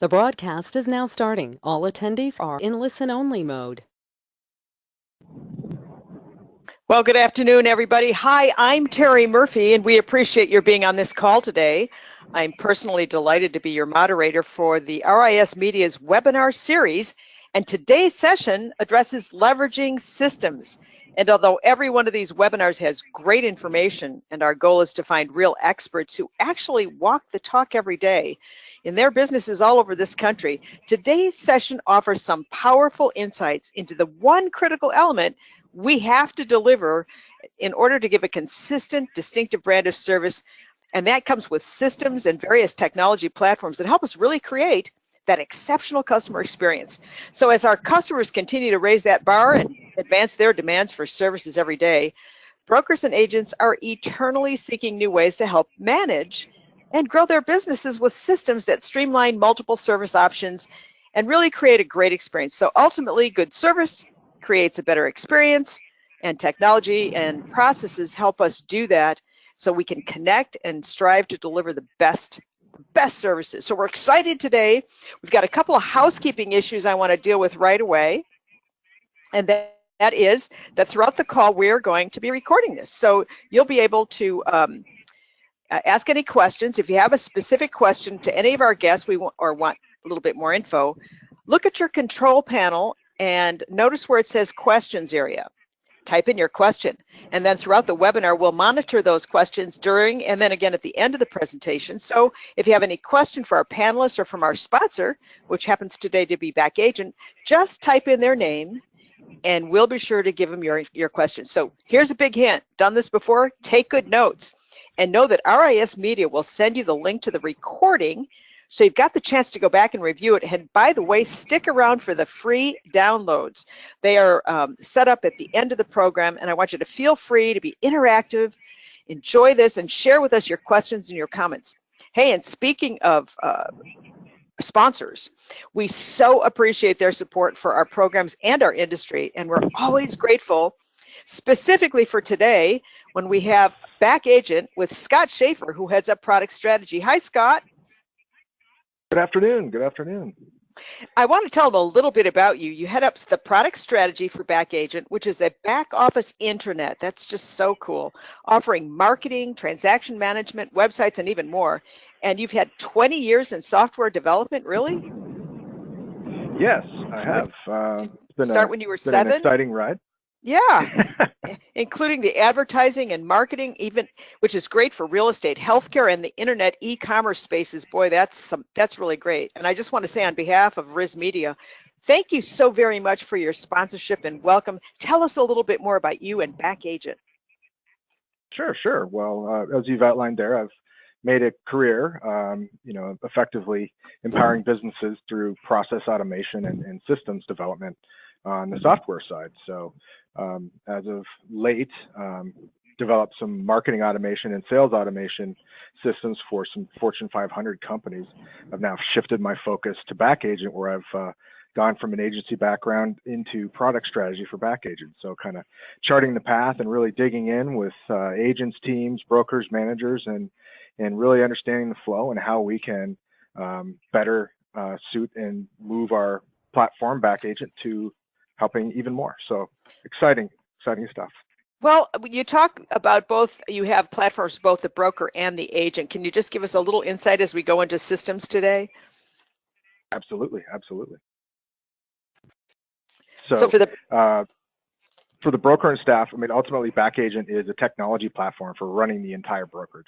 The broadcast is now starting. All attendees are in listen-only mode. Well, good afternoon, everybody. Hi, I'm Terry Murphy, and we appreciate your being on this call today. I'm personally delighted to be your moderator for the RISmedia's webinar series, and today's session addresses leveraging systems. And although every one of these webinars has great information, and our goal is to find real experts who actually walk the talk every day in their businesses all over this country, today's session offers some powerful insights into the one critical element we have to deliver in order to give a consistent, distinctive brand of service. And that comes with systems and various technology platforms that help us really create that exceptional customer experience. So as our customers continue to raise that bar and advance their demands for services every day, brokers and agents are eternally seeking new ways to help manage and grow their businesses with systems that streamline multiple service options and really create a great experience. So ultimately, good service creates a better experience, and technology and processes help us do that so we can connect and strive to deliver the best services. So we're excited today. We've got a couple of housekeeping issues I want to deal with right away, and that is that throughout the call we're going to be recording this, so you'll be able to ask any questions. If you have a specific question to any of our guests or want a little bit more info, look at your control panel and notice where it says questions area. Type in your question, and then throughout the webinar we'll monitor those questions during and then again at the end of the presentation. So if you have any question for our panelists or from our sponsor, which happens today to be Back Agent, just type in their name and we'll be sure to give them your question. So here's a big hint. Done this before? Take good notes. And know that RISmedia will send you the link to the recording, so you've got the chance to go back and review it. And by the way, stick around for the free downloads. They are set up at the end of the program, and I want you to feel free to be interactive, enjoy this, and share with us your questions and your comments. Hey, and speaking of sponsors, we so appreciate their support for our programs and our industry, and we're always grateful, specifically for today, when we have Back Agent with Scott Schaefer, who heads up product strategy. Hi, Scott. Good afternoon. Good afternoon. I want to tell them a little bit about you. You head up the product strategy for Back Agent, which is a back office intranet. That's just so cool, offering marketing, transaction management, websites, and even more. And you've had 20 years in software development, really? Yes, I have. Start when you were 7? An exciting ride. Yeah, including the advertising and marketing, even, which is great for real estate, healthcare, and the internet e-commerce spaces. Boy, that's really great. And I just want to say on behalf of RISMedia, thank you so very much for your sponsorship and welcome. Tell us a little bit more about you and Back Agent. Sure. Well, as you've outlined there, I've made a career, effectively empowering businesses through process automation and systems development on the software side. So as of late, developed some marketing automation and sales automation systems for some Fortune 500 companies. I've now shifted my focus to Back Agent, where I've gone from an agency background into product strategy for Back Agent. So kind of charting the path and really digging in with agents, teams, brokers, managers, and really understanding the flow and how we can better suit and move our platform Back Agent to helping even more. So exciting stuff. Well, you talk about both, you have platforms, both the broker and the agent. Can you just give us a little insight as we go into systems today? Absolutely. So for the broker and staff, I mean, ultimately Back Agent is a technology platform for running the entire brokerage.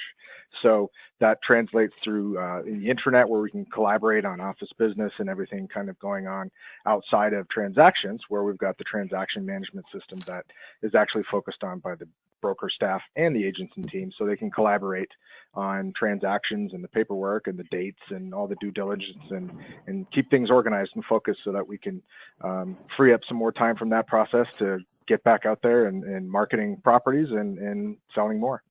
So that translates through in the intranet, where we can collaborate on office business and everything kind of going on outside of transactions, where we've got the transaction management system that is actually focused on by the broker staff and the agents and teams, so they can collaborate on transactions and the paperwork and the dates and all the due diligence and keep things organized and focused, so that we can free up some more time from that process to get back out there and marketing properties and selling more.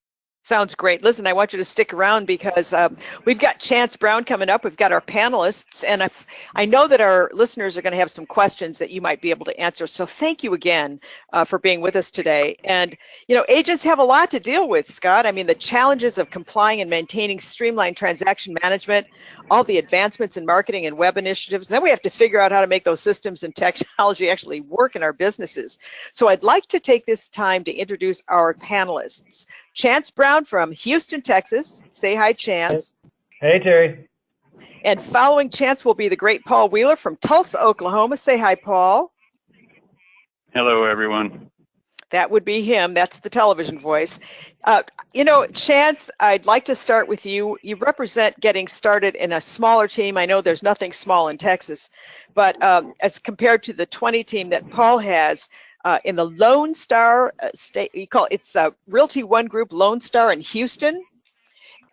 Sounds great. Listen, I want you to stick around because we've got Chance Brown coming up. We've got our panelists, and I know that our listeners are going to have some questions that you might be able to answer. So thank you again for being with us today. And, you know, agents have a lot to deal with, Scott. I mean, the challenges of complying and maintaining streamlined transaction management, all the advancements in marketing and web initiatives. And then we have to figure out how to make those systems and technology actually work in our businesses. So I'd like to take this time to introduce our panelists. Chance Brown from Houston, Texas. Say hi, Chance. Hey, Terry. And following Chance will be the great Paul Wheeler from Tulsa, Oklahoma. Say hi, Paul. Hello, everyone. That would be him. That's the television voice. You know, Chance, I'd like to start with you. You represent getting started in a smaller team. I know there's nothing small in Texas, but as compared to the 20 team that Paul has, in the Lone Star state, it's Realty One Group Lone Star in Houston,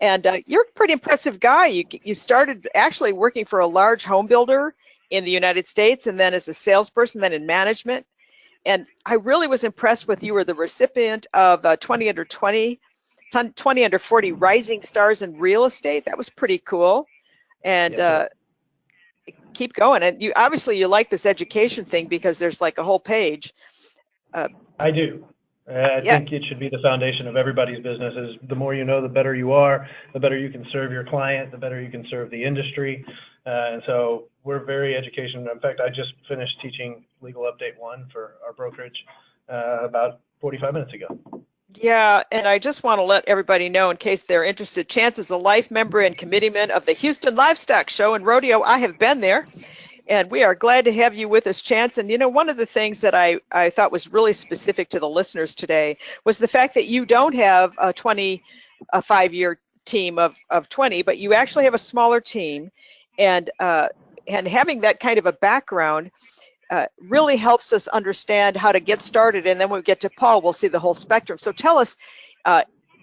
and you're a pretty impressive guy. You started actually working for a large home builder in the United States, and then as a salesperson, then in management. And I really was impressed with you were the recipient of 20 under 20, 20 under 40 Rising Stars in Real Estate. That was pretty cool. And keep going. And you obviously you like this education thing because there's like a whole page. I do. I think it should be the foundation of everybody's business. Is the more you know, the better you are, the better you can serve your client, the better you can serve the industry. And so we're very educational. In fact, I just finished teaching Legal Update 1 for our brokerage about 45 minutes ago. Yeah, and I just want to let everybody know, in case they're interested, Chance is a life member and committeeman of the Houston Livestock Show and Rodeo. I have been there. And we are glad to have you with us, Chance. And, you know, one of the things that I thought was really specific to the listeners today was the fact that you don't have a 5-year team of 20, but you actually have a smaller team. And having that kind of a background really helps us understand how to get started. And then when we get to Paul, we'll see the whole spectrum. So tell us,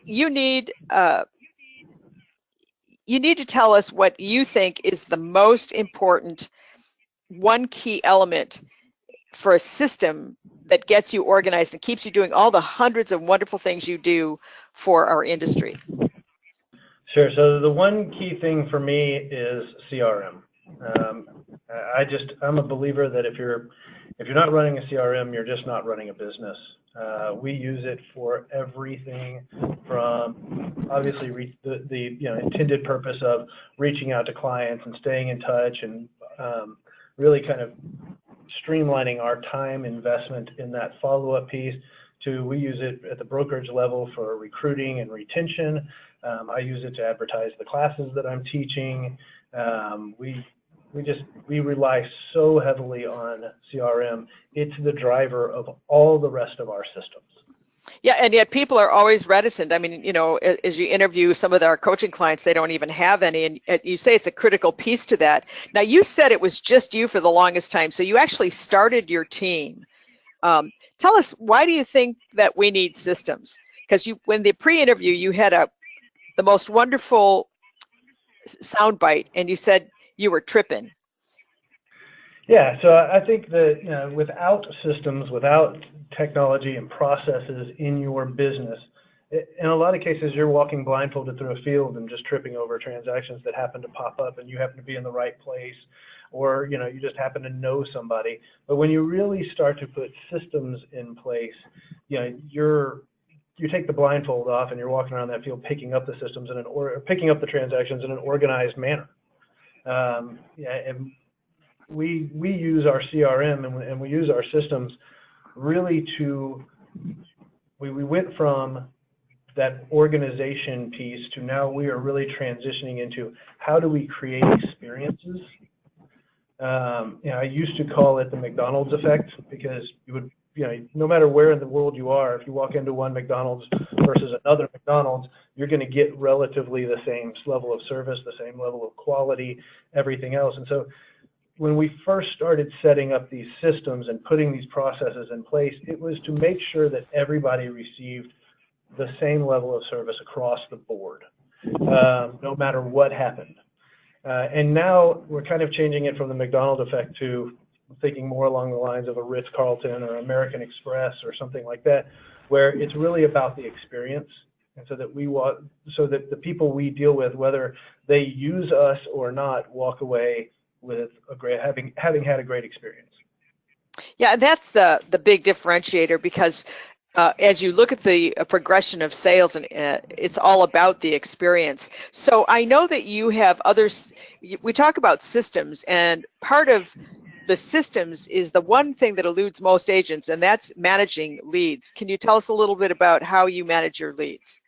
you need to tell us what you think is the most important one key element for a system that gets you organized and keeps you doing all the hundreds of wonderful things you do for our industry. Sure. So the one key thing for me is CRM. I'm a believer that if you're not running a CRM, you're just not running a business. We use it for everything from obviously the intended purpose of reaching out to clients and staying in touch and really kind of streamlining our time investment in that follow-up piece to we use it at the brokerage level for recruiting and retention. I use it to advertise the classes that I'm teaching. We rely so heavily on CRM. It's the driver of all the rest of our systems. Yeah, and yet people are always reticent. I mean, you know, as you interview some of our coaching clients, they don't even have any, and you say it's a critical piece to that. Now, you said it was just you for the longest time, so you actually started your team. Tell us, why do you think that we need systems? Because when the pre-interview, you had the most wonderful soundbite, and you said you were tripping. Yeah, so I think that without systems, without technology and processes in your business, in a lot of cases you're walking blindfolded through a field and just tripping over transactions that happen to pop up, and you happen to be in the right place, or you just happen to know somebody. But when you really start to put systems in place, you take the blindfold off and you're walking around that field picking up the systems or picking up the transactions in an organized manner. And we use our CRM and we use our systems really we went from that organization piece to now we are really transitioning into how do we create experiences. I used to call it the McDonald's effect because you would, no matter where in the world you are, if you walk into one McDonald's versus another McDonald's, you're going to get relatively the same level of service, the same level of quality, everything else. And so when we first started setting up these systems and putting these processes in place, it was to make sure that everybody received the same level of service across the board, no matter what happened. And now we're kind of changing it from the McDonald's effect to thinking more along the lines of a Ritz-Carlton or American Express or something like that, where it's really about the experience. and so that so that the people we deal with, whether they use us or not, walk away with having had a great experience. Yeah, that's the big differentiator, because as you look at the progression of sales, and it's all about the experience. So I know that you have others. We talk about systems, and part of the systems is the one thing that eludes most agents, and that's managing leads. Can you tell us a little bit about how you manage your leads?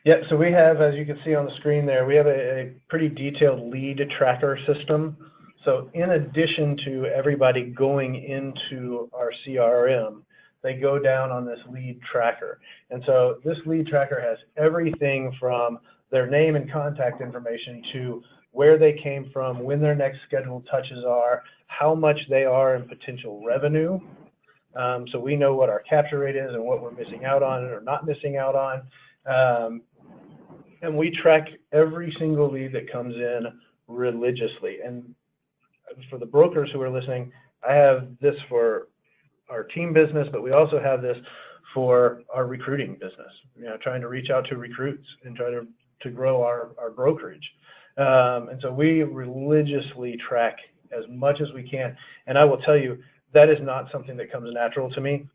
Yeah, so we have, as you can see on the screen there, we have a pretty detailed lead tracker system. So in addition to everybody going into our CRM, they go down on this lead tracker. And so this lead tracker has everything from their name and contact information to where they came from, when their next scheduled touches are, how much they are in potential revenue. So we know what our capture rate is and what we're missing out on or not missing out on. And we track every single lead that comes in religiously. And for the brokers who are listening, I have this for our team business, but we also have this for our recruiting business, trying to reach out to recruits and try to grow our brokerage. And so we religiously track as much as we can. And I will tell you, that is not something that comes natural to me.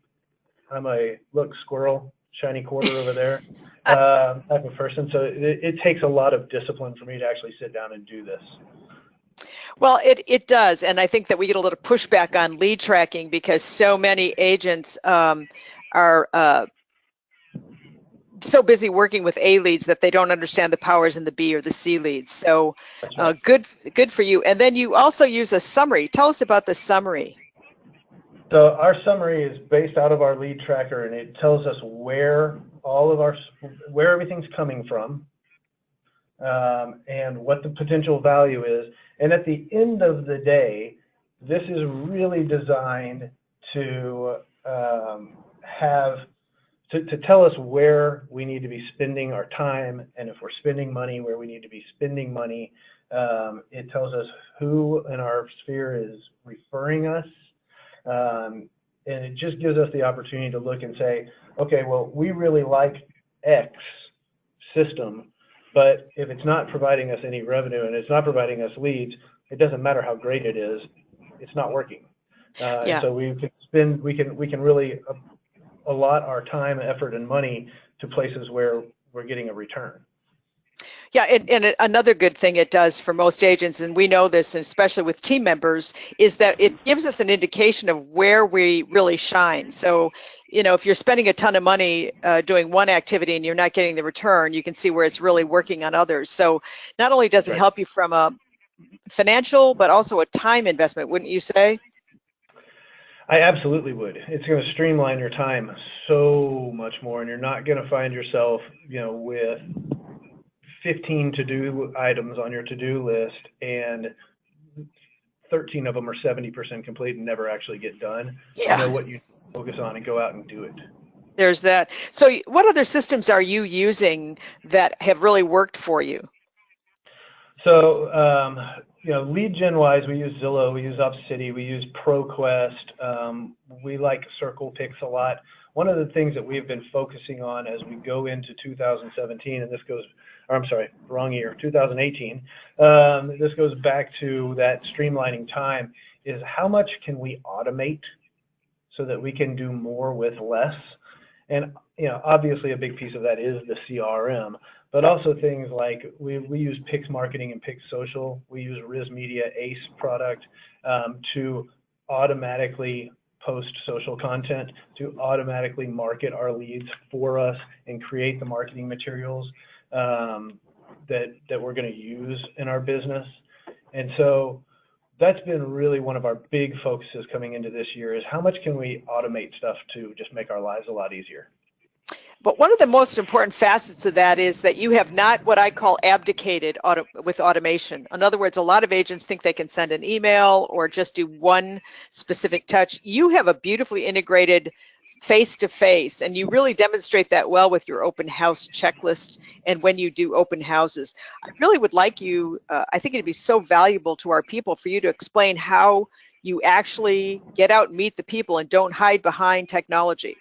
I'm a look squirrel, shiny quarter over there type of person. So it takes a lot of discipline for me to actually sit down and do this. Well, it does, and I think that we get a little pushback on lead tracking because so many agents are so busy working with A leads that they don't understand the powers in the B or the C leads. So right. Good for you. And then you also use a summary. Tell us about the summary. So our summary is based out of our lead tracker, and it tells us where everything's coming from, and what the potential value is. And at the end of the day, this is really designed to to tell us where we need to be spending our time, and if we're spending money, where we need to be spending money. It tells us who in our sphere is referring us. And it just gives us the opportunity to look and say, okay, well, we really like X system, but if it's not providing us any revenue and it's not providing us leads, it doesn't matter how great it is, it's not working. And so we can really allot our time, effort, and money to places where we're getting a return. Yeah, and another good thing it does for most agents, and we know this, and especially with team members, is that it gives us an indication of where we really shine. So, if you're spending a ton of money doing one activity and you're not getting the return, you can see where it's really working on others. So not only does it help you from a financial, but also a time investment, wouldn't you say? I absolutely would. It's going to streamline your time so much more, and you're not going to find yourself, with 15 to-do items on your to-do list, and 13 of them are 70% complete and never actually get done. Yeah. You know what you focus on and go out and do it. There's that. So what other systems are you using that have really worked for you? So, lead gen wise, we use Zillow, we use UpCity, we use ProQuest. We like CirclePix a lot. One of the things that we've been focusing on as we go into 2017, and this goes, or I'm sorry, wrong year, 2018, this goes back to that streamlining time, is how much can we automate so that we can do more with less? And, obviously a big piece of that is the CRM, but also things like we use Pix Marketing and Pix Social. We use RISMedia ACE product to automatically post social content, to automatically market our leads for us and create the marketing materials that we're going to use in our business. And so that's been really one of our big focuses coming into this year, is how much can we automate stuff to just make our lives a lot easier. But one of the most important facets of that is that you have not what I call abdicated with automation. In other words, a lot of agents think they can send an email or just do one specific touch. You have a beautifully integrated face-to-face, and you really demonstrate that well with your open house checklist and when you do open houses. I really would like you, I think it'd be so valuable to our people for you to explain how you actually get out and meet the people and don't hide behind technology.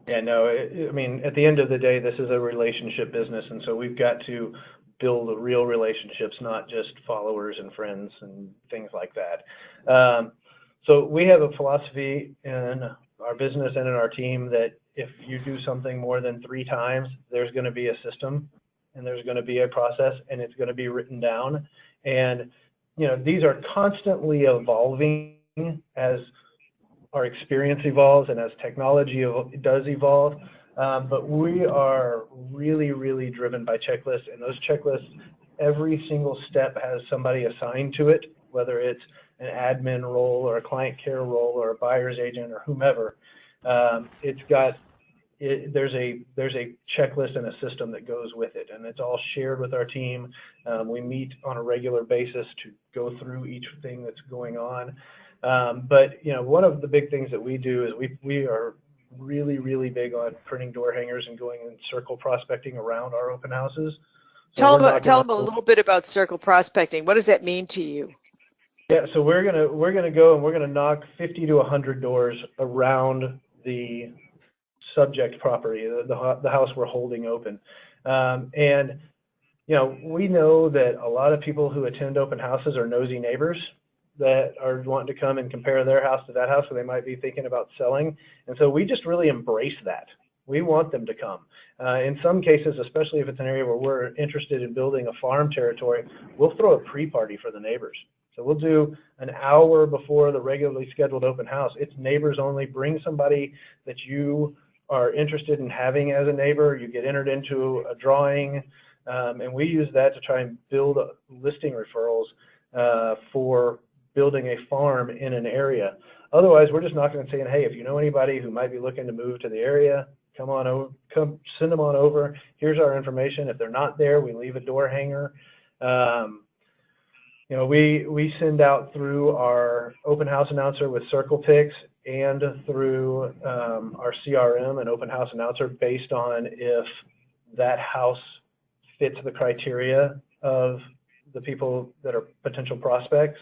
Yeah, no, I mean, at the end of the day, this is a relationship business, and so we've got to build real relationships, not just followers and friends and things like that. So we have a philosophy in our business and in our team that if you do something more than 3 times, there's going to be a system and there's going to be a process and it's going to be written down. And, you know, these are constantly evolving as our experience evolves and as technology does evolve. But we are really, really driven by checklists, and those checklists, every single step has somebody assigned to it, whether it's an admin role or a client care role or a buyer's agent or whomever. There's a checklist and a system that goes with it, and it's all shared with our team. We meet on a regular basis to go through each thing that's going on. But you know, one of the big things that we do is we are really, really big on printing door hangers and going in circle prospecting around our open houses. So tell them a little bit about circle prospecting. What does that mean to you? Yeah, so we're gonna go and we're gonna knock 50 to 100 doors around the subject property, the house we're holding open, and you know, we know that a lot of people who attend open houses are nosy neighbors that are wanting to come and compare their house to that house, so they might be thinking about selling. And so we just really embrace that. We want them to come. In some cases, especially if it's an area where we're interested in building a farm territory, we'll throw a pre-party for the neighbors. So we'll do an hour before the regularly scheduled open house. It's neighbors only. Bring somebody that you are interested in having as a neighbor. You get entered into a drawing, and we use that to try and build listing referrals for building a farm in an area. Otherwise, we're just not going to say, hey, if you know anybody who might be looking to move to the area, come on over, send them on over. Here's our information. If they're not there, we leave a door hanger. You know, we send out through our open house announcer with circle picks and through our CRM an open house announcer based on if that house fits the criteria of the people that are potential prospects.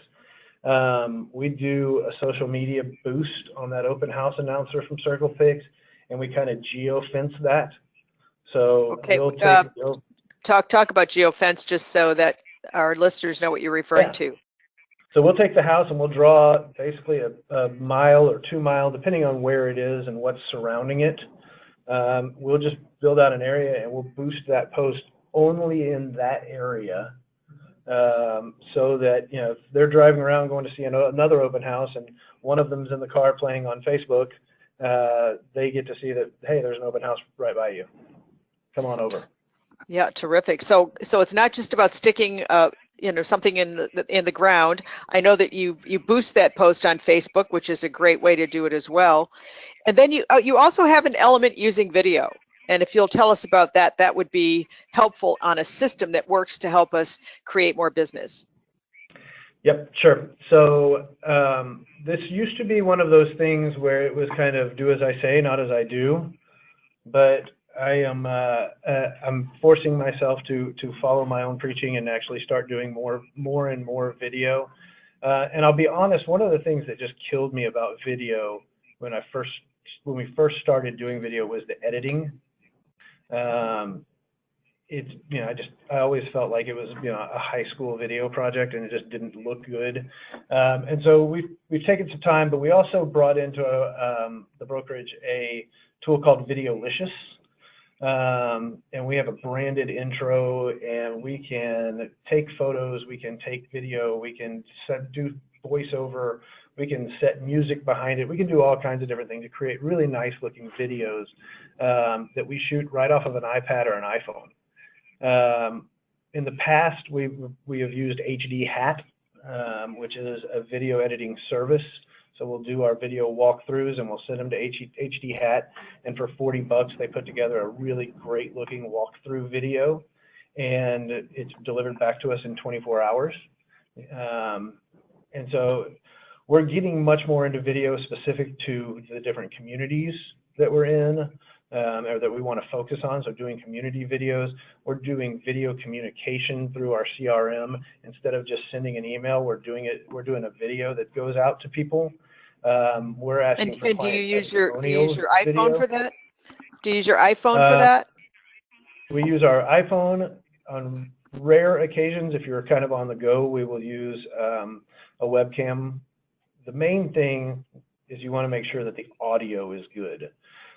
We do a social media boost on that open house announcer from Circle Picks, and we kind of geo-fence that. So okay, we'll talk about geo-fence just so that our listeners know what you're referring to. So we'll take the house and we'll draw basically a mile or 2 mile, depending on where it is and what's surrounding it. We'll just build out an area and we'll boost that post only in that area. So that, you know, if they're driving around going to see another open house and one of them's in the car playing on Facebook, they get to see that, hey, there's an open house right by you. Come on over. Yeah, terrific. So it's not just about sticking you know, something in the ground. I know that you boost that post on Facebook, which is a great way to do it as well. And then you also have an element using video. And if you'll tell us about that, that would be helpful on a system that works to help us create more business. Yep, sure. So this used to be one of those things where it was kind of do as I say, not as I do. But I'm forcing myself to follow my own preaching and actually start doing more and more video. And I'll be honest, one of the things that just killed me about video when we first started doing video was the editing. It's, you know, I always felt like it was, you know, a high school video project and it just didn't look good. And so we've taken some time, but we also brought into the brokerage a tool called Videolicious. And we have a branded intro, and we can take photos, we can take video, we can do voiceover, we can set music behind it, we can do all kinds of different things to create really nice looking videos that we shoot right off of an iPad or an iPhone. In the past, we have used HD Hat, which is a video editing service. So we'll do our video walkthroughs and we'll send them to HD Hat, and for $40 they put together a really great looking walkthrough video, and it's delivered back to us in 24 hours. And so we're getting much more into video specific to the different communities that we're in, or that we want to focus on. So doing community videos, we're doing video communication through our CRM. Instead of just sending an email, we're doing a video that goes out to people. We're asking for and do you use your iPhone for that? Do you use your iPhone for that? We use our iPhone. On rare occasions, if you're kind of on the go, we will use a webcam. The main thing is you want to make sure that the audio is good.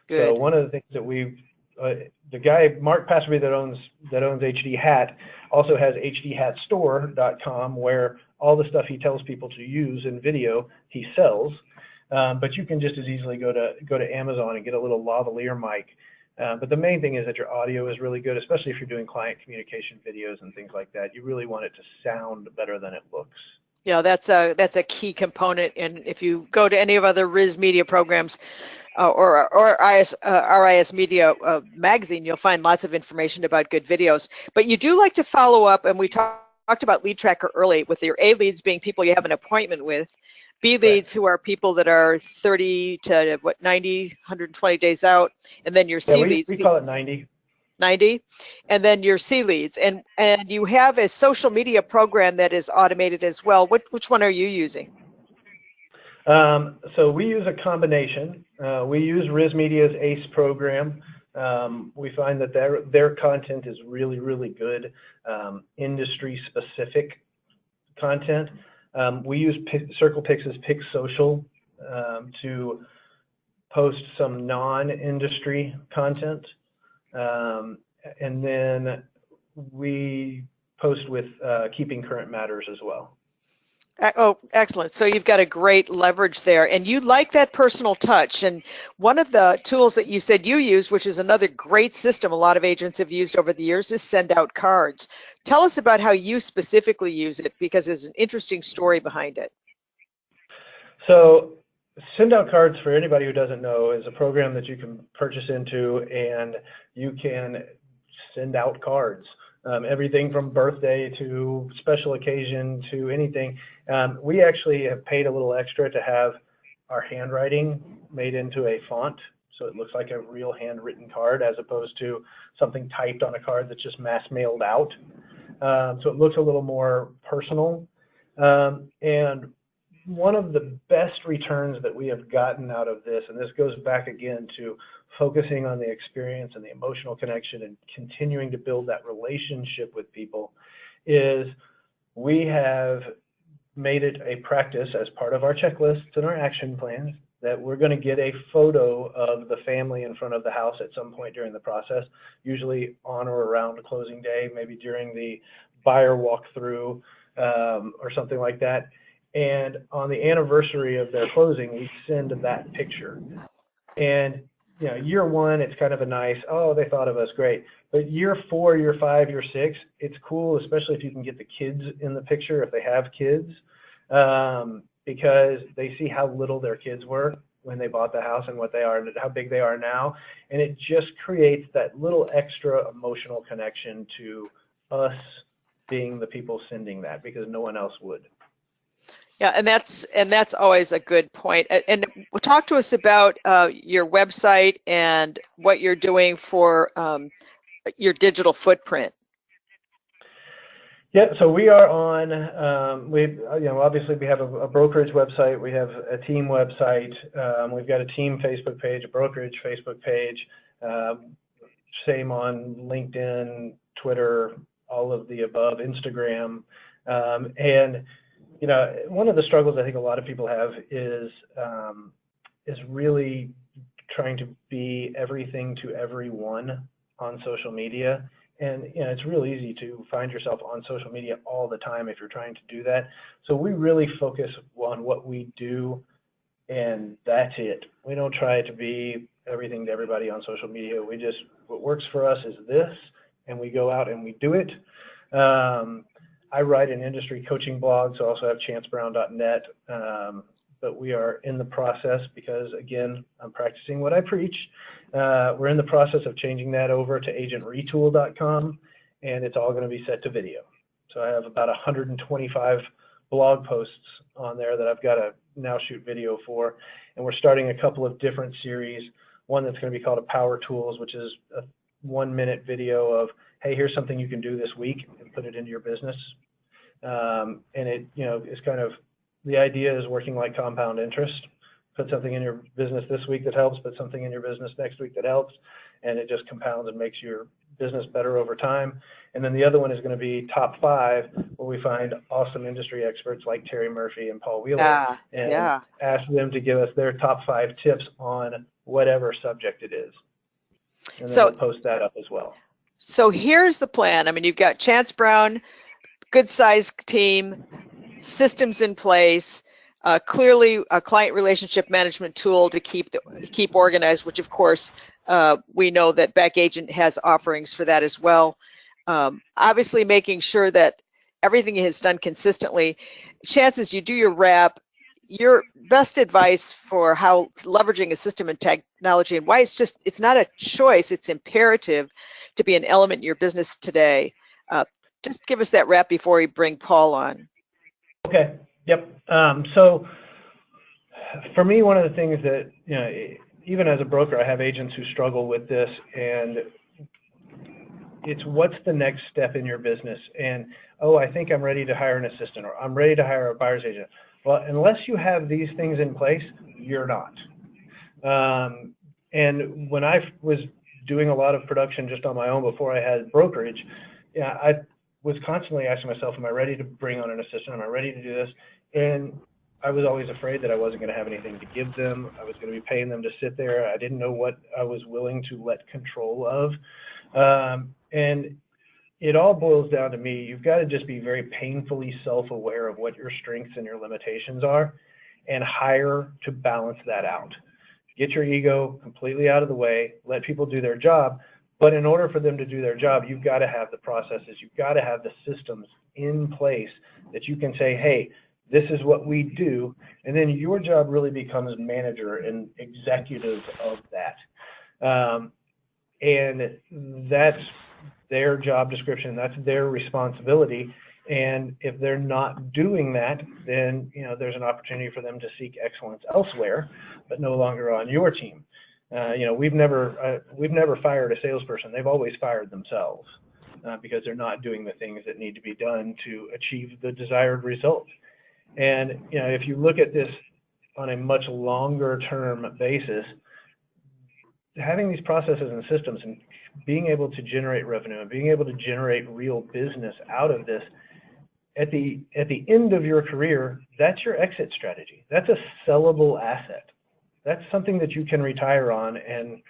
So one of the things that the guy Mark Passerby that owns HD Hat also has hdhatstore.com, where all the stuff he tells people to use in video he sells. But you can just as easily go to Amazon and get a little lavalier mic. But the main thing is that your audio is really good, especially if you're doing client communication videos and things like that. You really want it to sound better than it looks. Yeah, that's a key component. And if you go to any of other RISMedia programs or RISMedia magazine, you'll find lots of information about good videos. But you do like to follow up, and we talked about lead tracker early, with your A leads being people you have an appointment with, B leads who are people that are 30 to 90, 120 days out, and then your C leads. We call it 90. 90, and then your C leads, and you have a social media program that is automated as well. Which one are you using? So we use a combination. We use RISMedia's ACE program. We find that their content is really, really good, industry-specific content. We use CirclePix's Pix Social to post some non-industry content. And then we post with Keeping Current Matters as well. Oh, excellent. So you've got a great leverage there, and you like that personal touch. And one of the tools that you said you use, which is another great system a lot of agents have used over the years, is send out cards. Tell us about how you specifically use it, because there's an interesting story behind it. So Send Out Cards, for anybody who doesn't know, is a program that you can purchase into, and you can send out cards. Everything from birthday to special occasion to anything. We actually have paid a little extra to have our handwriting made into a font, so it looks like a real handwritten card as opposed to something typed on a card that's just mass mailed out. So it looks a little more personal. And one of the best returns that we have gotten out of this, and this goes back again to focusing on the experience and the emotional connection and continuing to build that relationship with people, is we have made it a practice as part of our checklists and our action plans that we're going to get a photo of the family in front of the house at some point during the process, usually on or around closing day, maybe during the buyer walkthrough or something like that. And on the anniversary of their closing, we send that picture. And you know, year one, it's kind of a nice, oh, they thought of us, great. But year 4, year 5, year 6, it's cool, especially if you can get the kids in the picture, if they have kids, because they see how little their kids were when they bought the house and what they are, how big they are now. And it just creates that little extra emotional connection to us being the people sending that, because no one else would. Yeah, and that's always a good point. And talk to us about your website and what you're doing for your digital footprint. Yeah, so we are on. Obviously we have a brokerage website. We have a team website. We've got a team Facebook page, a brokerage Facebook page. Same on LinkedIn, Twitter, all of the above, Instagram, and you know, one of the struggles I think a lot of people have is really trying to be everything to everyone on social media. And you know, it's real easy to find yourself on social media all the time if you're trying to do that. So we really focus on what we do, and that's it. We don't try to be everything to everybody on social media. We just, what works for us is this, and we go out and we do it. I write an industry coaching blog, so I also have chancebrown.net, but we are in the process, because again, I'm practicing what I preach. We're in the process of changing that over to agentretool.com, and it's all going to be set to video. So I have about 125 blog posts on there that I've got to now shoot video for, and we're starting a couple of different series. One that's going to be called a Power Tools, which is a 1-minute video of, hey, here's something you can do this week and put it into your business. And it, you know, is kind of, the idea is working like compound interest. Put something in your business this week that helps, put something in your business next week that helps, and it just compounds and makes your business better over time. And then the other one is going to be top 5, where we find awesome industry experts like Terry Murphy and Paul Wheeler, and ask them to give us their top 5 tips on whatever subject it is. And then we'll post that up as well. So here's the plan. I mean, you've got Chance Brown, good sized team, systems in place, clearly a client relationship management tool to keep organized, which of course we know that Back Agent has offerings for that as well. Obviously making sure that everything is done consistently. Chances you do your wrap, your best advice for how leveraging a system and technology, and why it's not a choice, it's imperative to be an element in your business today. Just give us that wrap before we bring Paul on. Okay. Yep. So for me, one of the things that, you know, even as a broker, I have agents who struggle with this, and it's what's the next step in your business? And, oh, I think I'm ready to hire an assistant, or I'm ready to hire a buyer's agent. Well, unless you have these things in place, you're not. And when I was doing a lot of production just on my own before I had brokerage, yeah, I was constantly asking myself, am I ready to bring on an assistant? Am I ready to do this? And I was always afraid that I wasn't going to have anything to give them. I was going to be paying them to sit there. I didn't know what I was willing to let control of. And it all boils down to me. You've got to just be very painfully self-aware of what your strengths and your limitations are, and hire to balance that out. Get your ego completely out of the way, let people do their job. But in order for them to do their job, you've got to have the processes, you've got to have the systems in place that you can say, hey, this is what we do. And then your job really becomes manager and executive of that. And that's their job description, that's their responsibility. And if they're not doing that, then, you know, there's an opportunity for them to seek excellence elsewhere, but no longer on your team. You know, we've never fired a salesperson. They've always fired themselves because they're not doing the things that need to be done to achieve the desired result. And, you know, if you look at this on a much longer term basis, having these processes and systems and being able to generate revenue and being able to generate real business out of this, at the end of your career, that's your exit strategy. That's a sellable asset. That's something that you can retire on. And,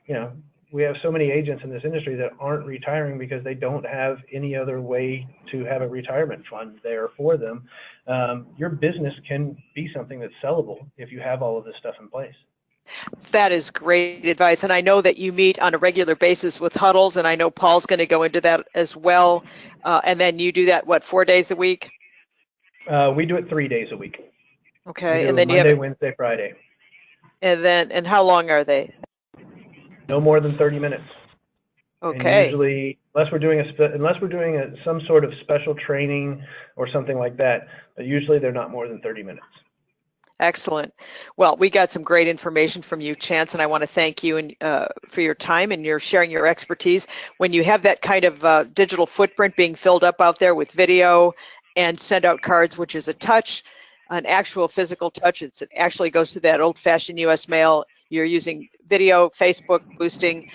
you know, we have so many agents in this industry that aren't retiring because they don't have any other way to have a retirement fund there for them. Your business can be something that's sellable if you have all of this stuff in place. That is great advice. And I know that you meet on a regular basis with huddles, and I know Paul's going to go into that as well. And then you do that, what, 4 days a week? We do it 3 days a week. Okay. And then Monday, you have Wednesday, Friday. And how long are they? No more than 30 minutes. Okay. And usually, unless we're doing some sort of special training or something like that, but usually they're not more than 30 minutes. Excellent. Well, we got some great information from you, Chance, and I want to thank you for your time and your sharing your expertise. When you have that kind of digital footprint being filled up out there with video and send out cards, which is a touch, an actual physical touch, it actually goes to that old-fashioned U.S. mail. You're using video, Facebook boosting,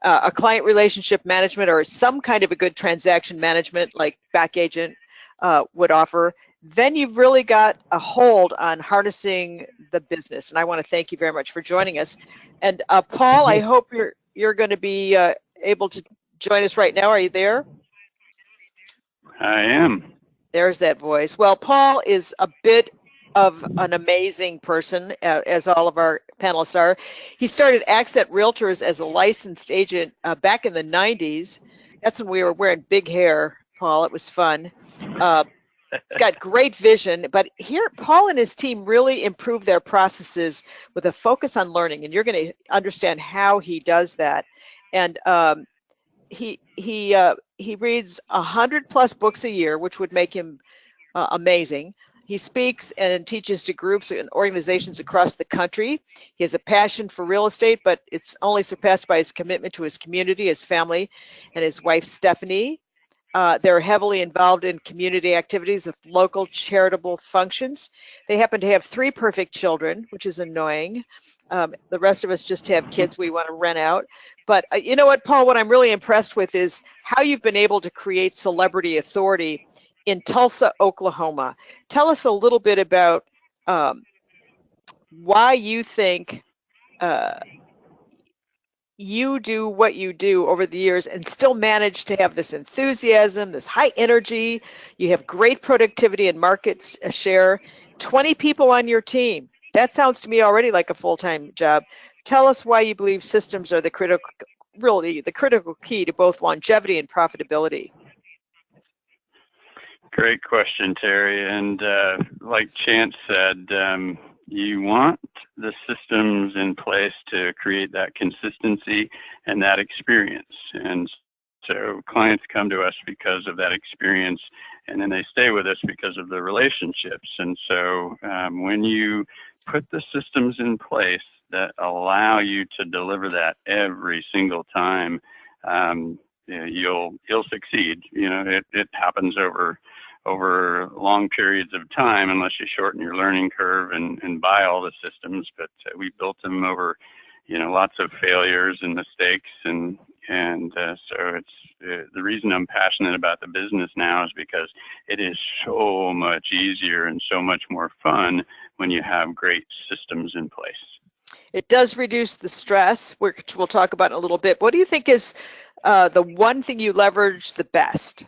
a client relationship management, or some kind of a good transaction management like Back Agent would offer. Then you've really got a hold on harnessing the business. And I want to thank you very much for joining us. And Paul, I hope you're going to be able to join us right now. Are you there? I am. There's that voice. Well, Paul is a bit of an amazing person, as all of our panelists are. He started Accent Realtors as a licensed agent back in the 90s. That's when we were wearing big hair, Paul. It was fun. He's got great vision, but here Paul and his team really improved their processes with a focus on learning, and you're going to understand how he does that. And he reads 100+ books a year, which would make him amazing. He speaks and teaches to groups and organizations across the country. He has a passion for real estate, but it's only surpassed by his commitment to his community, his family, and his wife, Stephanie. They're heavily involved in community activities with local charitable functions. They happen to have 3 perfect children, which is annoying. The rest of us just have kids we want to rent out. But you know what, Paul, what I'm really impressed with is how you've been able to create celebrity authority in Tulsa, Oklahoma. Tell us a little bit about why you think you do what you do over the years and still manage to have this enthusiasm, this high energy. You have great productivity and market share, 20 people on your team. That sounds to me already like a full-time job. Tell us why you believe systems are the critical key to both longevity and profitability. Great question, Terry. And like Chance said, you want the systems in place to create that consistency and that experience. And so clients come to us because of that experience, and then they stay with us because of the relationships. And so when you put the systems in place that allow you to deliver that every single time, you'll succeed. You know, it happens over long periods of time, unless you shorten your learning curve and buy all the systems. But we built them over, you know, lots of failures and mistakes, and so it's the reason I'm passionate about the business now is because it is so much easier and so much more fun when you have great systems in place. It does reduce the stress, which we'll talk about in a little bit. What do you think is the one thing you leverage the best?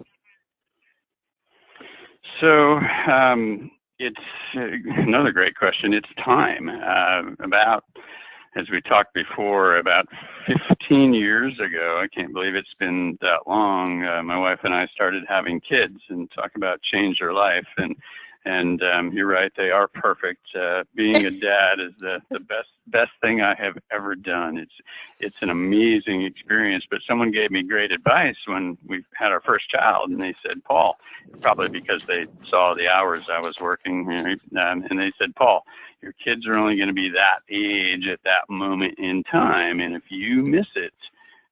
So it's another great question. It's time. As we talked before, about 15 years ago, I can't believe it's been that long, my wife and I started having kids, and talk about change your life. And you're right, they are perfect. Being a dad is the best thing I have ever done. It's an amazing experience. But someone gave me great advice when we had our first child, and they said, Paul, probably because they saw the hours I was working, and they said, Paul, your kids are only going to be that age at that moment in time, and if you miss it,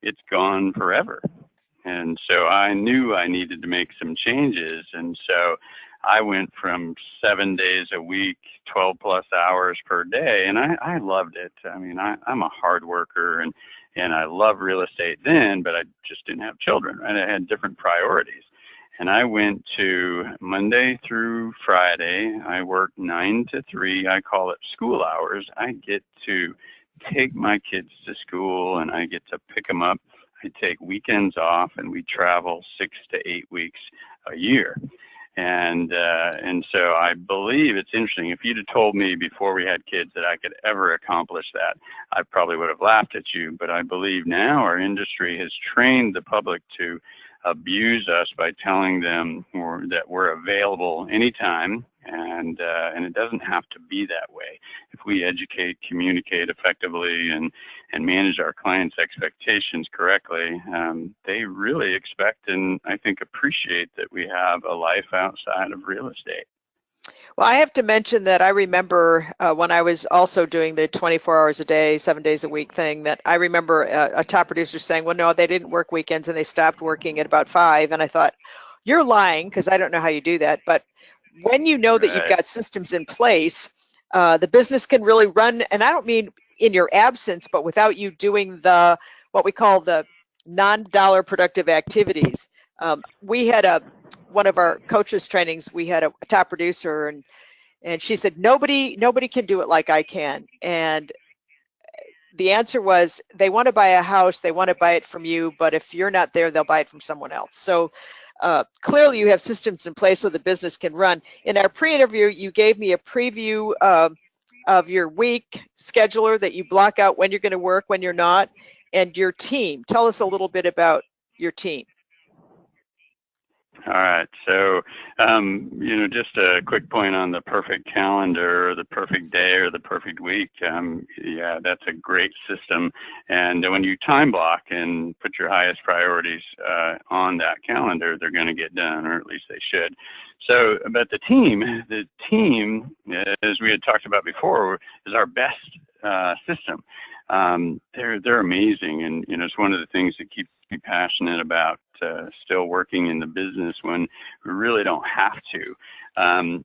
it's gone forever. And so I knew I needed to make some changes, and so I went from 7 days a week, 12 plus hours per day, and I loved it. I mean, I'm a hard worker, and I love real estate then, but I just didn't have children, right? I had different priorities. And I went to Monday through Friday. I work 9 to 3. I call it school hours. I get to take my kids to school, and I get to pick them up. I take weekends off, and we travel 6 to 8 weeks a year. And so I believe it's interesting. If you'd have told me before we had kids that I could ever accomplish that, I probably would have laughed at you. But I believe now our industry has trained the public to abuse us by telling them that we're available anytime, and it doesn't have to be that way. If we educate, communicate effectively, and manage our clients' expectations correctly, they really expect and I think appreciate that we have a life outside of real estate. Well, I have to mention that I remember when I was also doing the 24 hours a day, 7 days a week thing, that I remember a top producer saying, well, no, they didn't work weekends and they stopped working at about 5. And I thought, you're lying, because I don't know how you do that. But when you know that you've got systems in place, the business can really run. And I don't mean in your absence, but without you doing what we call the non-dollar productive activities. We had one of our coaches trainings, we had a top producer, and she said, nobody can do it like I can. And the answer was, they want to buy a house, they want to buy it from you, but if you're not there, they'll buy it from someone else. So clearly you have systems in place so the business can run. In our pre-interview, you gave me a preview of your week scheduler that you block out when you're going to work, when you're not, and your team. Tell us a little bit about your team. All right. So, just a quick point on the perfect calendar, or the perfect day, or the perfect week. Yeah, that's a great system. And when you time block and put your highest priorities on that calendar, they're going to get done, or at least they should. So, but the team, as we had talked about before, is our best system. They're amazing, and it's one of the things that keeps me passionate about still working in the business when we really don't have to.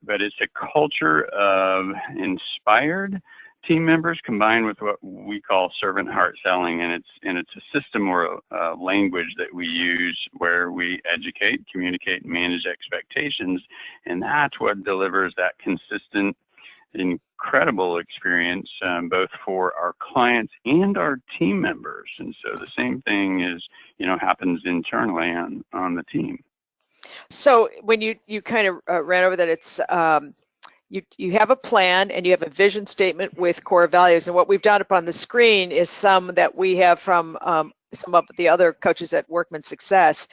But it's a culture of inspired, team members combined with what we call servant heart selling, and it's a system or a language that we use where we educate, communicate, and manage expectations, and that's what delivers that consistent, incredible experience both for our clients and our team members. And so the same thing is, happens internally on the team. So when you kind of ran over that, it's you have a plan and you have a vision statement with core values. And what we've done up on the screen is some that we have from some of the other coaches at Workman Success.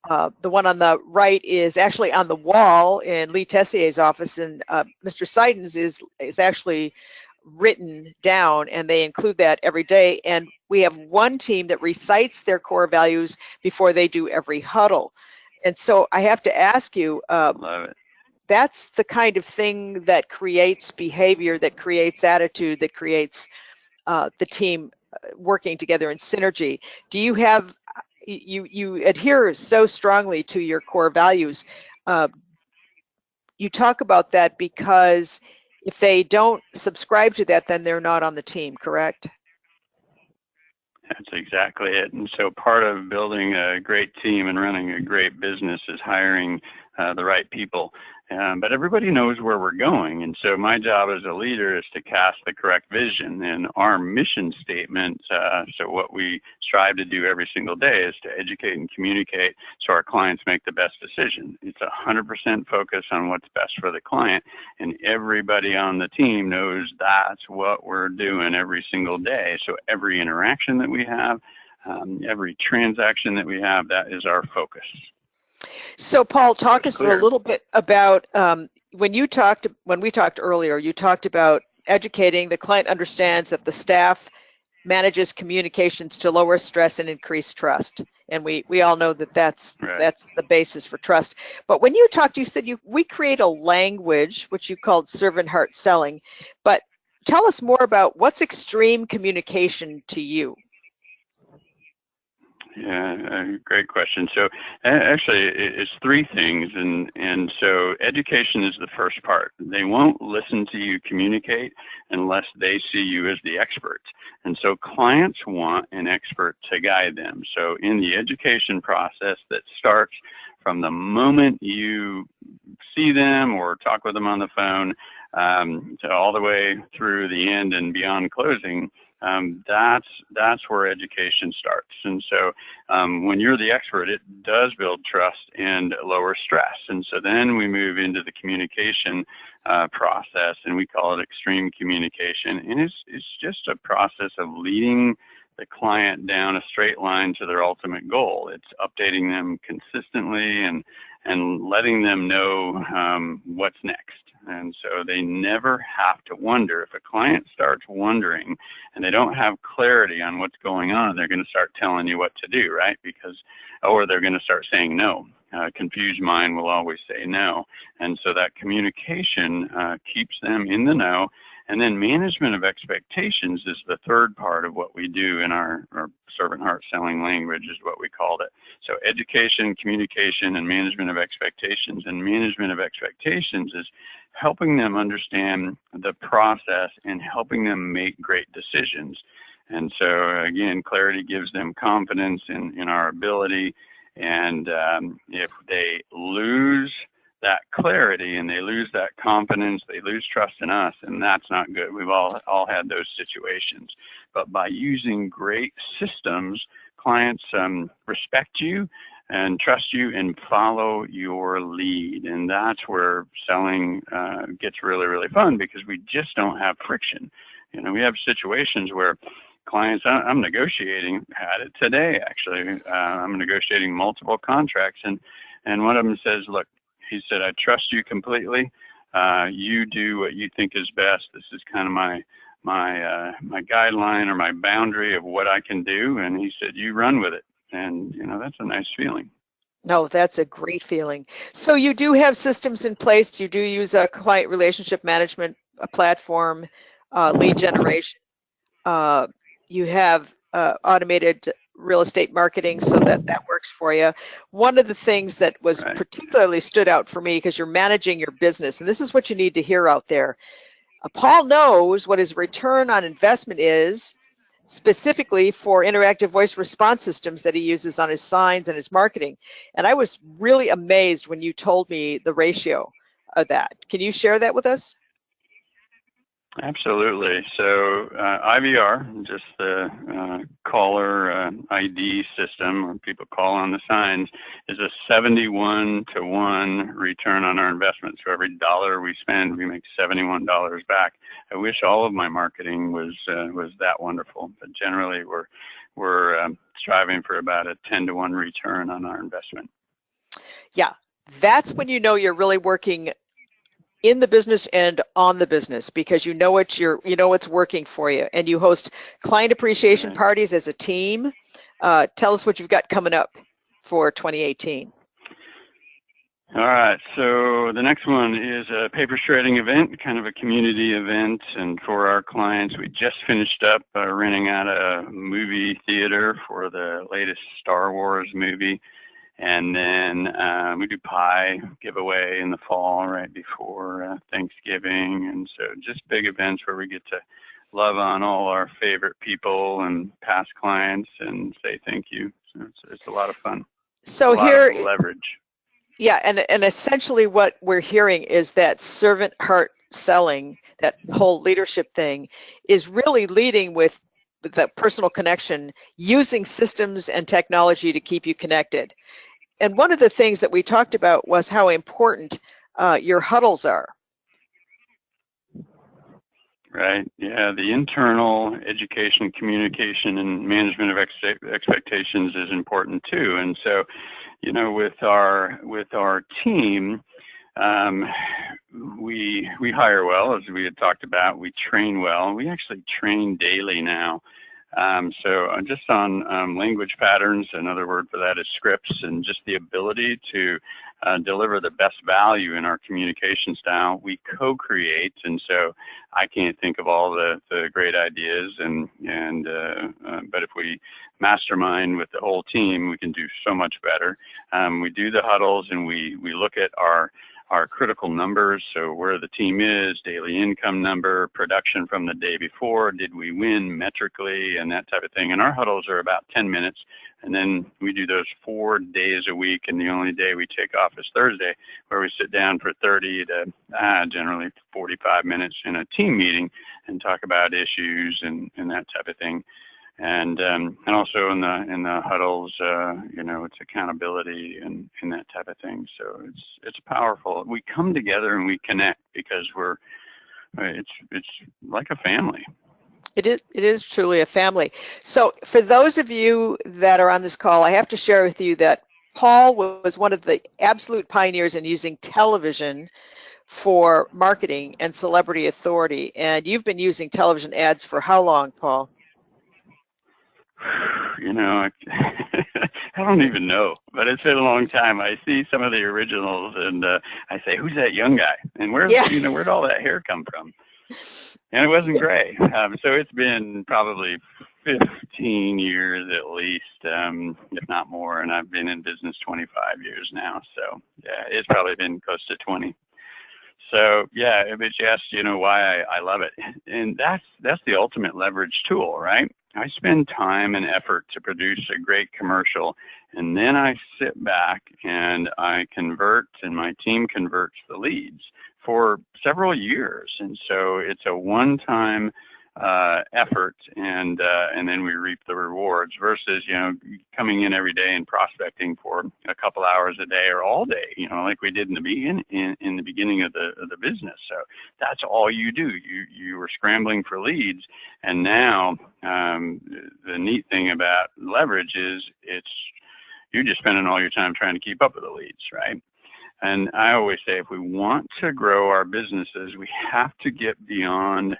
The one on the right is actually on the wall in Lee Tessier's office, and Mr. Seidens is actually written down, and they include that every day. And we have one team that recites their core values before they do every huddle. And so I have to ask you, Love it. That's the kind of thing that creates behavior, that creates attitude, that creates the team working together in synergy. Do you have, you adhere so strongly to your core values. You talk about that because if they don't subscribe to that, then they're not on the team, correct? That's exactly it. And so part of building a great team and running a great business is hiring the right people. But everybody knows where we're going. And so my job as a leader is to cast the correct vision. And our mission statement, so what we strive to do every single day is to educate and communicate so our clients make the best decision. It's 100% focus on what's best for the client. And everybody on the team knows that's what we're doing every single day. So every interaction that we have, every transaction that we have, that is our focus. So Paul, talk us a little bit about when we talked earlier, you talked about educating the client understands that the staff manages communications to lower stress and increase trust. And we all know that that's the basis for trust. But when you talked, you said we create a language, which you called servant heart selling. But tell us more about what's extreme communication to you. Yeah, great question. So actually, it's three things, and so education is the first part. They won't listen to you communicate unless they see you as the expert. And so clients want an expert to guide them. So in the education process that starts from the moment you see them or talk with them on the phone to all the way through the end and beyond closing, that's where education starts. And so when you're the expert, it does build trust and lower stress. And so then we move into the communication process, and we call it extreme communication. And it's just a process of leading the client down a straight line to their ultimate goal. It's updating them consistently and letting them know what's next. And so they never have to wonder. If a client starts wondering and they don't have clarity on what's going on, they're going to start telling you what to do, right? Or they're going to start saying no. Confused mind will always say no. And so that communication keeps them in the know. And then management of expectations is the third part of what we do in our servant heart selling language, is what we called it. So education, communication, and management of expectations. And management of expectations is helping them understand the process and helping them make great decisions. And so again, clarity gives them confidence in our ability. And if they lose that clarity and they lose that confidence, they lose trust in us, and that's not good. We've all had those situations. But by using great systems, clients respect you and trust you and follow your lead. And that's where selling gets really, really fun, because we just don't have friction. We have situations where clients, I'm negotiating, had it today actually, I'm negotiating multiple contracts, and one of them says, look, he said, I trust you completely. You do what you think is best. This is kind of my guideline or my boundary of what I can do. And he said, you run with it. And, that's a nice feeling. No, that's a great feeling. So you do have systems in place. You do use a client relationship management platform, lead generation. You have automated real estate marketing, so that works for you. One of the things that was particularly stood out for me, because you're managing your business, and this is what you need to hear out there. Paul knows what his return on investment is, specifically for interactive voice response systems that he uses on his signs and his marketing. And I was really amazed when you told me the ratio of that. Can you share that with us? Absolutely. So IVR, just the caller ID system, where people call on the signs, is a 71-to-1 return on our investment. So every dollar we spend, we make $71 back. I wish all of my marketing was that wonderful, but generally we're striving for about a 10-to-1 return on our investment. Yeah, that's when you know you're really working in the business and on the business, because you know what's working for you, and you host client appreciation parties as a team. Tell us what you've got coming up for 2018. All right, so the next one is a paper shredding event, kind of a community event, and for our clients, we just finished up renting out a movie theater for the latest Star Wars movie. And then we do pie giveaway in the fall right before Thanksgiving. And so just big events where we get to love on all our favorite people and past clients and say thank you. So it's a lot of fun. So a here, lot of leverage. Yeah, and essentially what we're hearing is that servant heart selling, that whole leadership thing, is really leading with the personal connection, using systems and technology to keep you connected. And one of the things that we talked about was how important your huddles are. Right. Yeah. The internal education, communication, and management of expectations is important too. And so, you know, with our team, we hire well, as we had talked about. We train well. We actually train daily now. So just on language patterns, another word for that is scripts, and just the ability to deliver the best value in our communication style. We co-create, and so I can't think of all the great ideas, but if we mastermind with the whole team, we can do so much better. We do the huddles, and we look at our critical numbers, so where the team is, daily income number, production from the day before, did we win metrically, and that type of thing. And our huddles are about 10 minutes, and then we do those 4 days a week, and the only day we take off is Thursday, where we sit down for 30 to generally 45 minutes in a team meeting and talk about issues and that type of thing. And also in the huddles, you know, it's accountability and that type of thing. So it's powerful. We come together and we connect because it's like a family. It is truly a family. So for those of you that are on this call, I have to share with you that Paul was one of the absolute pioneers in using television for marketing and celebrity authority. And you've been using television ads for how long, Paul? You know, I don't even know, but it's been a long time. I see some of the originals, and I say, "Who's that young guy?" And where'd all that hair come from? And it wasn't gray. So it's been probably 15 years at least, if not more. And I've been in business 25 years now. So yeah, it's probably been close to 20. So yeah, but you asked, you know, why I love it, and that's the ultimate leverage tool, right? I spend time and effort to produce a great commercial, and then I sit back and I convert, and my team converts the leads for several years. And so it's a one-time effort, and then we reap the rewards versus, you know, coming in every day and prospecting for a couple hours a day or all day, you know, like we did in the beginning of the business. So that's all you do. You were scrambling for leads, and now the neat thing about leverage is you're just spending all your time trying to keep up with the leads, right? And I always say, if we want to grow our businesses, we have to get beyond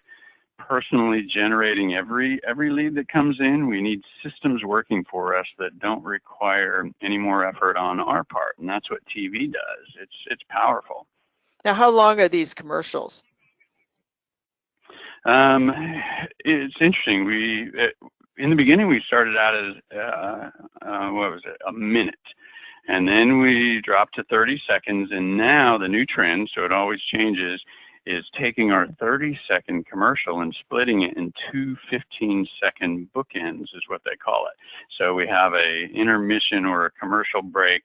personally generating every lead that comes in. We need systems working for us that don't require any more effort on our part, and that's what TV does. It's powerful. Now, how long are these commercials? It's interesting. In the beginning, we started out as a minute. And then we dropped to 30 seconds, and now the new trend, so it always changes, is taking our 30-second commercial and splitting it in two 15-second bookends, is what they call it. So we have a intermission or a commercial break.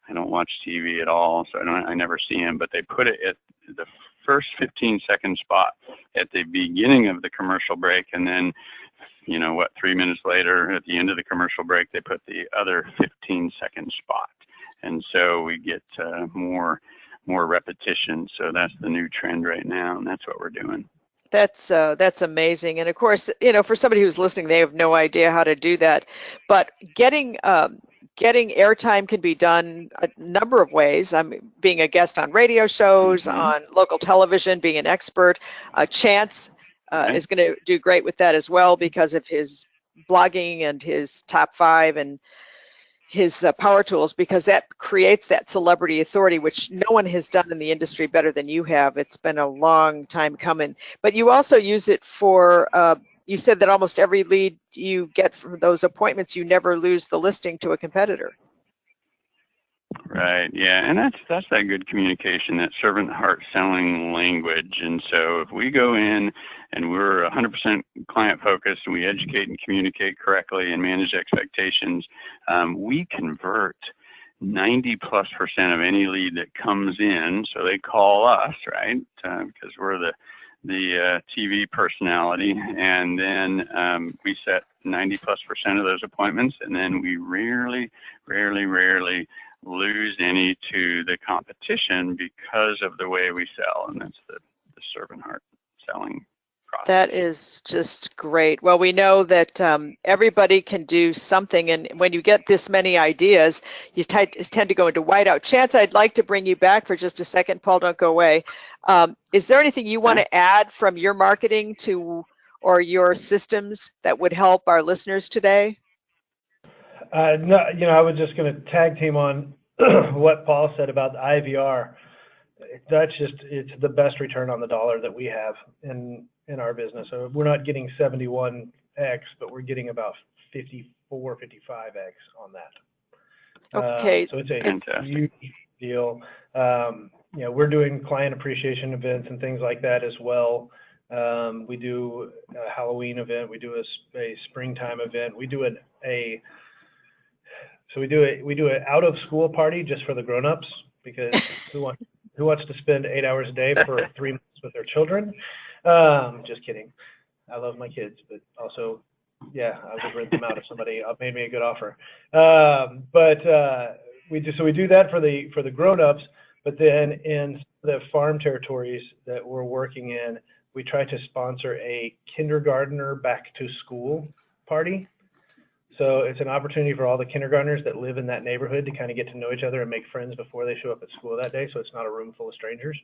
I don't watch TV at all, so I never see them, but they put it at the first 15-second spot at the beginning of the commercial break, and then 3 minutes later at the end of the commercial break, they put the other 15-second spot. And so we get more repetition. So that's the new trend right now, and that's what we're doing. That's amazing. And of course, for somebody who's listening, they have no idea how to do that. But getting airtime can be done a number of ways. I'm being a guest on radio shows, on local television, being an expert. Chance is going to do great with that as well because of his blogging and his top 5 and his power tools, because that creates that celebrity authority, which no one has done in the industry better than you have. It's been a long time coming. But you also use it for, you said that almost every lead you get from those appointments, you never lose the listing to a competitor. Right. Yeah. And that's that good communication, that servant heart selling language. And so if we go in and we're 100% client focused and we educate and communicate correctly and manage expectations, we convert 90+% of any lead that comes in. So they call us, right? Because we're the TV personality, and then we set 90+% of those appointments, and then we rarely lose any to the competition because of the way we sell, and that's the servant heart selling process. That is just great. Well, we know that everybody can do something, and when you get this many ideas, you tend to go into whiteout. Chance, I'd like to bring you back for just a second. Paul, don't go away. Is there anything you want to add from your marketing to or your systems that would help our listeners today? No, I was just going to tag team on what Paul said about the IVR. It's the best return on the dollar that we have in our business. So we're not getting 71x, but we're getting about 54, 55x on that. Okay. So it's a huge deal. We're doing client appreciation events and things like that as well. We do a Halloween event. We do a springtime event. We do an out of school party just for the grown-ups, because who wants to spend 8 hours a day for 3 months with their children? Just kidding. I love my kids, but also, yeah, I would rent them out if somebody made me a good offer. We do that for the grown-ups, but then in the farm territories that we're working in, we try to sponsor a kindergartner back to school party. So it's an opportunity for all the kindergartners that live in that neighborhood to kind of get to know each other and make friends before they show up at school that day, so it's not a room full of strangers.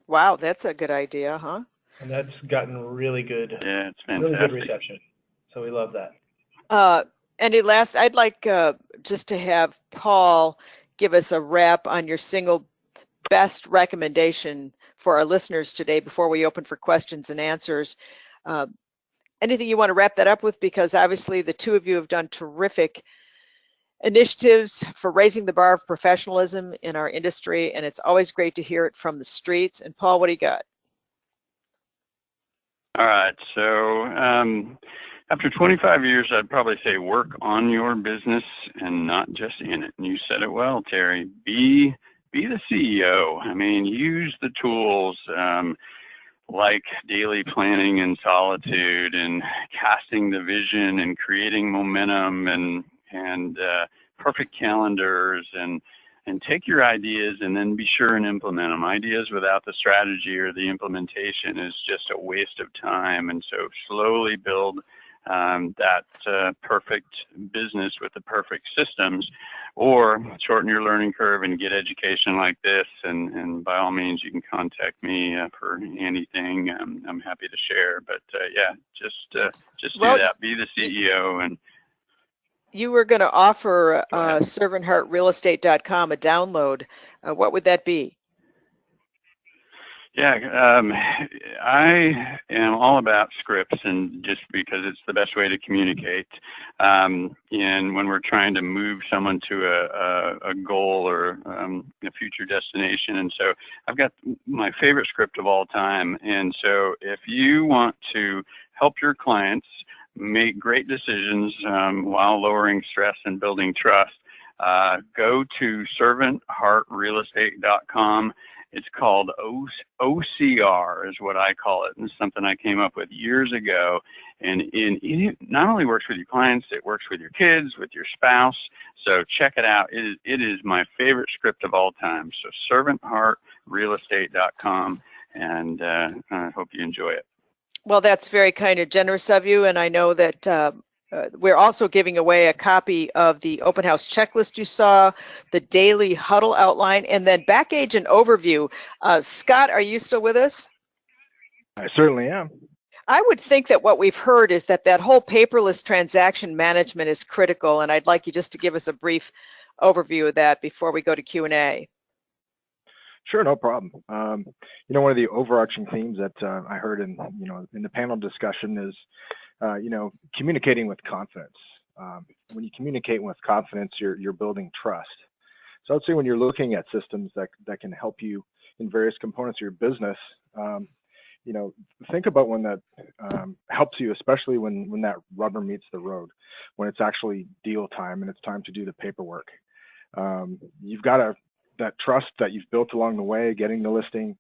Wow, that's a good idea, huh? And that's gotten really good, yeah, it's fantastic. Really good reception. So we love that. I'd like just to have Paul give us a wrap on your single best recommendation for our listeners today before we open for questions and answers. Anything you want to wrap that up with? Because obviously the two of you have done terrific initiatives for raising the bar of professionalism in our industry, and it's always great to hear it from the streets. And Paul, what do you got? All right. So after 25 years, I'd probably say work on your business and not just in it. And you said it well, Terry. Be the CEO. I mean, use the tools like daily planning and solitude and casting the vision and creating momentum and perfect calendars and take your ideas and then be sure and implement them. Ideas without the strategy or the implementation is just a waste of time. And so slowly build that perfect business with the perfect systems, or shorten your learning curve and get education like this. And by all means, you can contact me for anything. I'm happy to share. But yeah, just do that. Be the CEO. And you were going to offer servantheartrealestate.com a download. What would that be? Yeah, I am all about scripts, and just because it's the best way to communicate. And when we're trying to move someone to a goal or a future destination, and so I've got my favorite script of all time. And so if you want to help your clients make great decisions while lowering stress and building trust, go to servantheartrealestate.com. It's called OCR is what I call it, and it's something I came up with years ago. And it not only works with your clients, it works with your kids, with your spouse. So check it out. It is my favorite script of all time. So servantheartrealestate.com, and I hope you enjoy it. Well, that's very kind and generous of you, and I know that we're also giving away a copy of the open house checklist you saw, the daily huddle outline, and then back agent overview. Scott, are you still with us? I certainly am. I would think that what we've heard is that whole paperless transaction management is critical, and I'd like you just to give us a brief overview of that before we go to Q&A. Sure, no problem. One of the overarching themes that I heard in the panel discussion is communicating with confidence. When you communicate with confidence, you're building trust. So I'd say when you're looking at systems that can help you in various components of your business, think about one that helps you, especially when that rubber meets the road, when it's actually deal time and it's time to do the paperwork. You've got that trust that you've built along the way, getting the listing,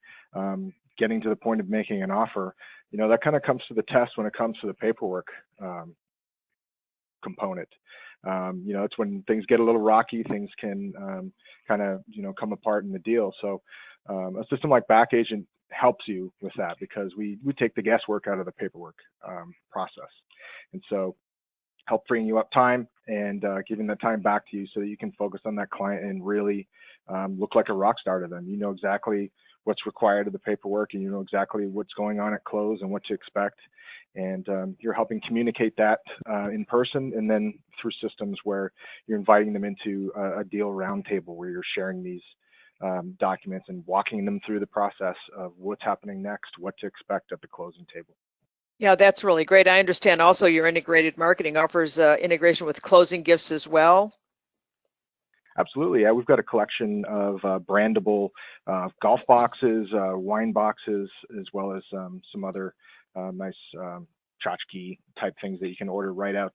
getting to the point of making an offer. That kind of comes to the test when it comes to the paperwork component. It's when things get a little rocky, things can kind of come apart in the deal. So a system like Back Agent helps you with that, because we take the guesswork out of the paperwork process, and so help freeing you up time and giving that time back to you so that you can focus on that client and really look like a rock star to them. You know exactly what's required of the paperwork, and you know exactly what's going on at close and what to expect. And you're helping communicate that in person, and then through systems where you're inviting them into a deal roundtable where you're sharing these documents and walking them through the process of what's happening next, what to expect at the closing table. Yeah, that's really great. I understand also your integrated marketing offers integration with closing gifts as well. Absolutely. Yeah, we've got a collection of brandable golf boxes, wine boxes, as well as some other nice tchotchke type things that you can order right out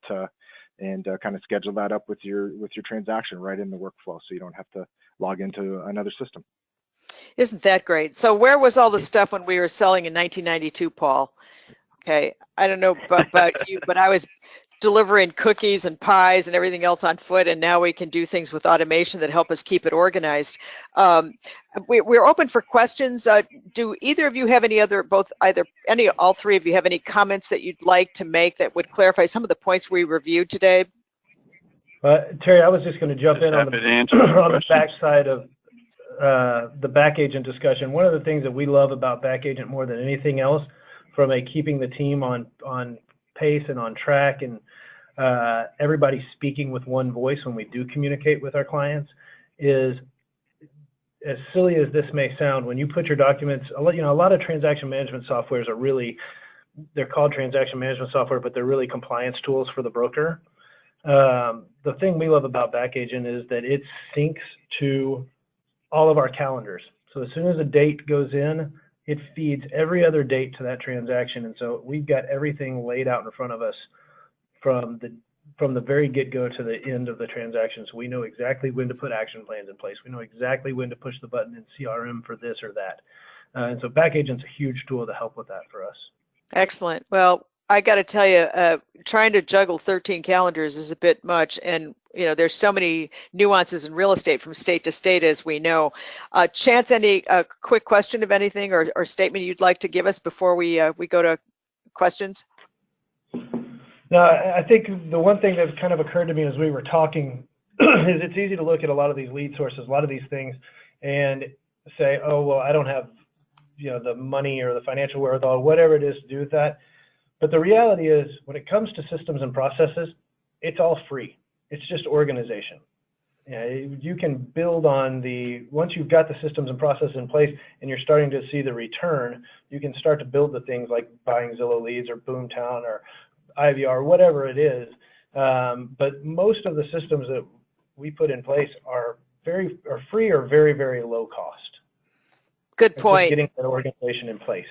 and kind of schedule that up with your transaction right in the workflow, so you don't have to log into another system. Isn't that great? So where was all the stuff when we were selling in 1992, Paul? Okay, I don't know about you, but I was delivering cookies and pies and everything else on foot, and now we can do things with automation that help us keep it organized. We're open for questions. Do either of you have any other, all three of you have any comments that you'd like to make that would clarify some of the points we reviewed today? Terry, I was just going to jump in on the back side of the Back Agent discussion. One of the things that we love about Back Agent more than anything else, from keeping the team on pace and on track, and everybody speaking with one voice when we do communicate with our clients, is, as silly as this may sound, when you put your documents, a lot of transaction management softwares are really, they're called transaction management software, but they're really compliance tools for the broker. The thing we love about Back Agent is that it syncs to all of our calendars. So as soon as a date goes in, it feeds every other date to that transaction, and so we've got everything laid out in front of us from the very get-go to the end of the transaction. So we know exactly when to put action plans in place. We know exactly when to push the button in CRM for this or that. And so Back Agent's a huge tool to help with that for us. Excellent. Well, I got to tell you, trying to juggle 13 calendars is a bit much, and there's so many nuances in real estate from state to state, as we know. Chance, any quick question of anything or statement you'd like to give us before we go to questions? No, I think the one thing that kind of occurred to me as we were talking is it's easy to look at a lot of these lead sources, a lot of these things, and say, oh, well, I don't have the money or the financial wherewithal, whatever it is to do with that. But the reality is, when it comes to systems and processes, it's all free. It's just organization. Yeah, you can build on once you've got the systems and processes in place and you're starting to see the return, you can start to build the things like buying Zillow leads or Boomtown or IVR, whatever it is. But most of the systems that we put in place are free or very, very low cost. Good point. Just getting that organization in place.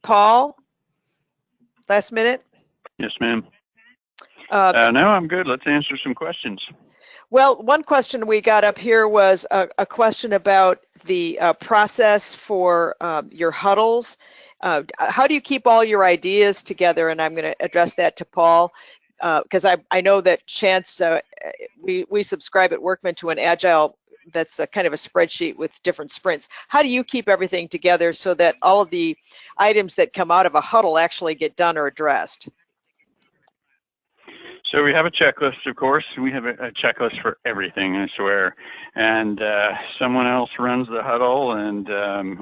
Paul, last minute? Yes, ma'am. No, I'm good. Let's answer some questions. Well, one question we got up here was a question about the process for your huddles. How do you keep all your ideas together? And I'm going to address that to Paul, because I know that Chance, we subscribe at Workman to an agile that's a kind of a spreadsheet with different sprints. How do you keep everything together so that all of the items that come out of a huddle actually get done or addressed? So we have a checklist, of course. We have a checklist for everything, I swear. And someone else runs the huddle, and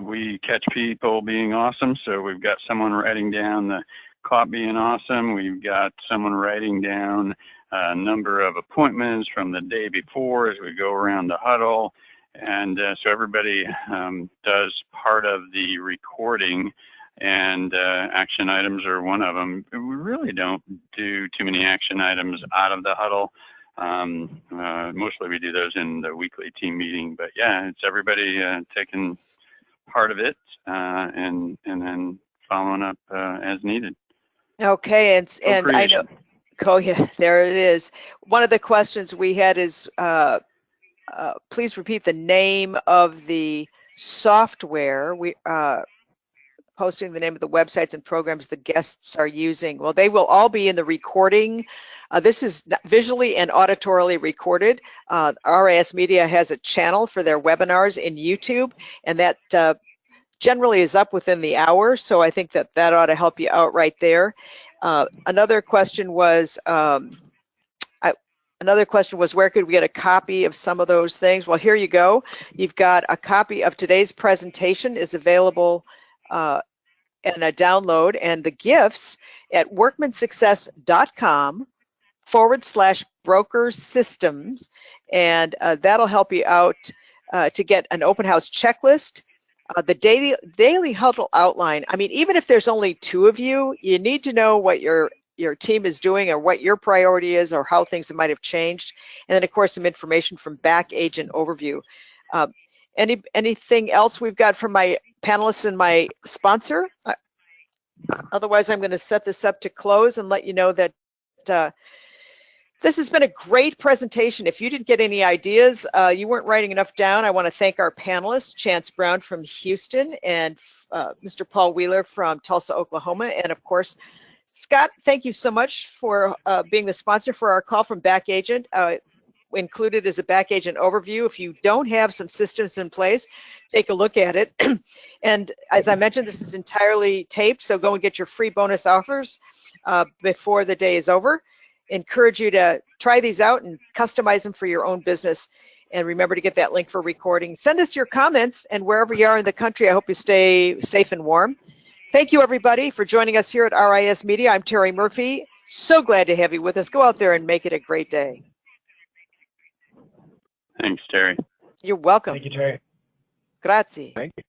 we catch people being awesome. So we've got someone writing down the caught being awesome. We've got someone writing down a number of appointments from the day before as we go around the huddle. And so everybody does part of the recording, and action items are one of them. We really don't do too many action items out of the huddle. Mostly we do those in the weekly team meeting, but yeah, it's everybody taking part of it and then following up as needed. Okay, and I know, yeah, there it is. One of the questions we had is, please repeat the name of the software. We posting the name of the websites and programs the guests are using. Well, they will all be in the recording. This is visually and auditorily recorded. RISmedia has a channel for their webinars in YouTube, and that generally is up within the hour. So I think that ought to help you out right there. Another question was, where could we get a copy of some of those things? Well, here you go. You've got a copy of today's presentation is available and a download, and the gifts at workmansuccess.com/broker systems, and that'll help you out to get an open house checklist, the daily huddle outline. I mean, even if there's only 2 of you, you need to know what your team is doing or what your priority is or how things might have changed, and then of course some information from back agent overview. Anything else we've got from my panelists and my sponsor? Otherwise, I'm going to set this up to close and let you know that this has been a great presentation. If you didn't get any ideas, you weren't writing enough down, I want to thank our panelists, Chance Brown from Houston and Mr. Paul Wheeler from Tulsa, Oklahoma, and of course, Scott, thank you so much for being the sponsor for our call from Back Agent. Included is a Back Agent overview. If you don't have some systems in place, take a look at it. And as I mentioned, this is entirely taped, so go and get your free bonus offers before the day is over. Encourage you to try these out and customize them for your own business. And remember to get that link for recording. Send us your comments, and wherever you are in the country, I hope you stay safe and warm. Thank you, everybody, for joining us here at RISmedia. I'm Terry Murphy. So glad to have you with us. Go out there and make it a great day. Thanks, Terry. You're welcome. Thank you, Terry. Grazie. Thank you.